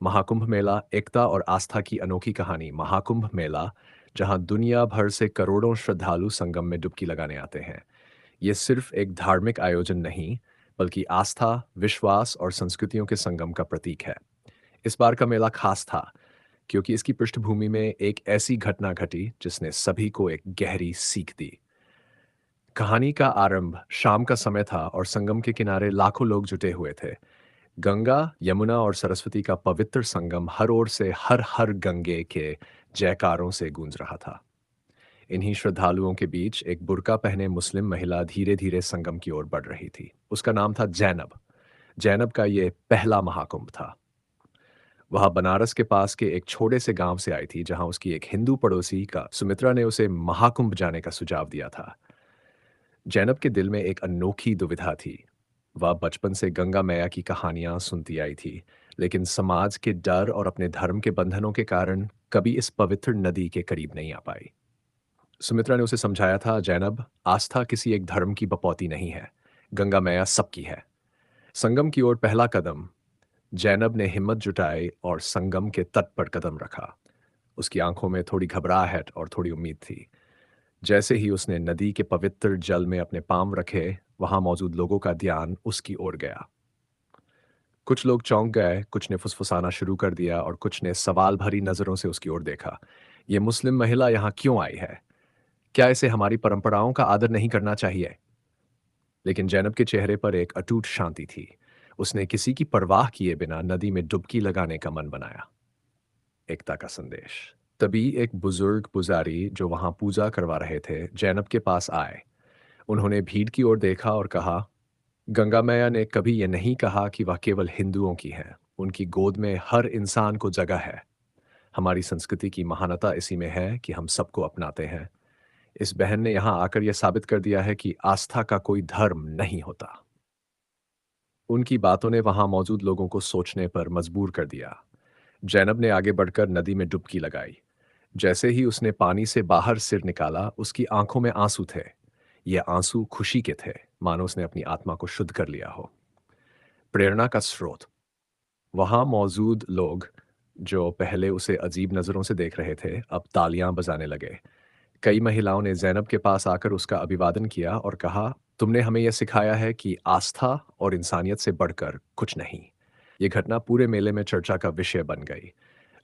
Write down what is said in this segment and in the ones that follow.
महाकुंभ मेला एकता और आस्था की अनोखी कहानी। महाकुंभ मेला, जहां दुनिया भर से करोड़ों श्रद्धालु संगम में डुबकी लगाने आते हैं। ये सिर्फ एक धार्मिक आयोजन नहीं, बल्कि आस्था, विश्वास और संस्कृतियों के संगम का प्रतीक है। इस बार का मेला खास था क्योंकि इसकी पृष्ठभूमि में एक ऐसी घटना घटी जिसने सभी को एक गहरी सीख दी। कहानी का आरंभ शाम का समय था और संगम के किनारे लाखों लोग जुटे हुए थे। गंगा, यमुना और सरस्वती का पवित्र संगम हर ओर से हर हर गंगे के जयकारों से गूंज रहा था। इन्हीं श्रद्धालुओं के बीच एक बुर्का पहने मुस्लिम महिला धीरे धीरे संगम की ओर बढ़ रही थी। उसका नाम था जैनब। जैनब का ये पहला महाकुंभ था। वह बनारस के पास के एक छोटे से गांव से आई थी, जहां उसकी एक हिंदू पड़ोसी का सुमित्रा ने उसे महाकुंभ जाने का सुझाव दिया था। जैनब के दिल में एक अनोखी दुविधा थी। वह बचपन से गंगा मैया की कहानियां सुनती आई थी, लेकिन समाज के डर और अपने धर्म के बंधनों के कारण कभी इस पवित्र नदी के करीब नहीं आ पाई। सुमित्रा ने उसे समझाया था, जैनब, आस्था किसी एक धर्म की बपौती नहीं है। गंगा मैया सबकी है। संगम की ओर पहला कदम। जैनब ने हिम्मत जुटाई और संगम के तट पर कदम रखा। उसकी आंखों में थोड़ी घबराहट और थोड़ी उम्मीद थी। जैसे ही उसने नदी के पवित्र जल में अपने पांव रखे, वहां मौजूद लोगों का ध्यान उसकी ओर गया। कुछ लोग चौंक गए, कुछ ने फुसफुसाना शुरू कर दिया और कुछ ने सवाल भरी नजरों से उसकी ओर देखा। ये मुस्लिम महिला यहाँ क्यों आई है? क्या इसे हमारी परंपराओं का आदर नहीं करना चाहिए? लेकिन जैनब के चेहरे पर एक अटूट शांति थी। उसने किसी की परवाह किए बिना नदी में डुबकी लगाने का मन बनाया। एकता का संदेश। तभी एक बुजुर्ग पुजारी जो वहां पूजा करवा रहे थे, जैनब के पास आए। उन्होंने भीड़ की ओर देखा और कहा, गंगा मैया ने कभी यह नहीं कहा कि वह केवल हिंदुओं की है। उनकी गोद में हर इंसान को जगह है। हमारी संस्कृति की महानता इसी में है कि हम सबको अपनाते हैं। इस बहन ने यहां आकर यह साबित कर दिया है कि आस्था का कोई धर्म नहीं होता। उनकी बातों ने वहां मौजूद लोगों को सोचने पर मजबूर कर दिया। जैनब ने आगे बढ़कर नदी में डुबकी लगाई। जैसे ही उसने पानी से बाहर सिर निकाला, उसकी आंखों में आंसू थे। ये आंसू खुशी के थे, मानो उसने अपनी आत्मा को शुद्ध कर लिया हो। प्रेरणा का स्रोत। वहां मौजूद लोग, जो पहले उसे अजीब नजरों से देख रहे थे, अब तालियां बजाने लगे। कई महिलाओं ने जैनब के पास आकर उसका अभिवादन किया और कहा, तुमने हमें यह सिखाया है कि आस्था और इंसानियत से बढ़कर कुछ नहीं। ये घटना पूरे मेले में चर्चा का विषय बन गई।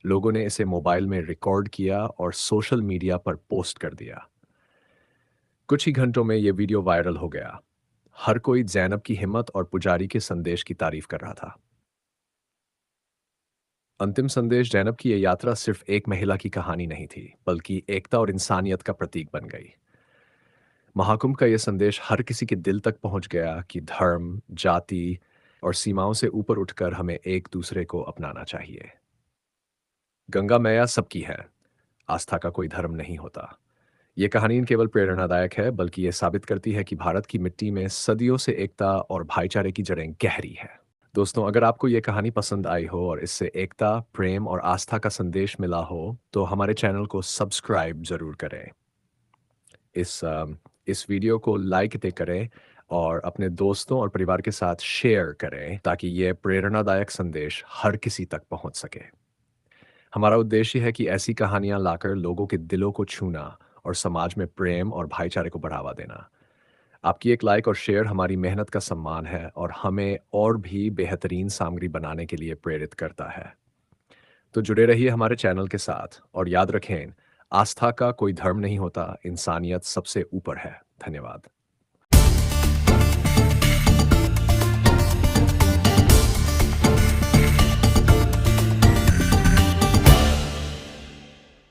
लोगों ने इसे मोबाइल में रिकॉर्ड किया और सोशल मीडिया पर पोस्ट कर दिया। कुछ ही घंटों में यह वीडियो वायरल हो गया। हर कोई जैनब की हिम्मत और पुजारी के संदेश की तारीफ कर रहा था। अंतिम संदेश। जैनब की यह यात्रा सिर्फ एक महिला की कहानी नहीं थी, बल्कि एकता और इंसानियत का प्रतीक बन गई। महाकुंभ का यह संदेश हर किसी के दिल तक पहुंच गया कि धर्म, जाति और सीमाओं से ऊपर उठकर हमें एक दूसरे को अपनाना चाहिए। गंगा मैया सबकी है। आस्था का कोई धर्म नहीं होता। ये कहानी न केवल प्रेरणादायक है, बल्कि ये साबित करती है कि भारत की मिट्टी में सदियों से एकता और भाईचारे की जड़ें गहरी है। दोस्तों, अगर आपको ये कहानी पसंद आई हो और इससे एकता, प्रेम और आस्था का संदेश मिला हो, तो हमारे चैनल को सब्सक्राइब जरूर करें। इस अ, इस वीडियो को लाइक ते करें और अपने दोस्तों और परिवार के साथ शेयर करें, ताकि ये प्रेरणादायक संदेश हर किसी तक पहुंच सके। हमारा उद्देश्य है कि ऐसी कहानियां लाकर लोगों के दिलों को छूना और समाज में प्रेम और भाईचारे को बढ़ावा देना। आपकी एक लाइक और शेयर हमारी मेहनत का सम्मान है और हमें और भी बेहतरीन सामग्री बनाने के लिए प्रेरित करता है। तो जुड़े रहिए हमारे चैनल के साथ और याद रखें, आस्था का कोई धर्म नहीं होता, इंसानियत सबसे ऊपर है। धन्यवाद।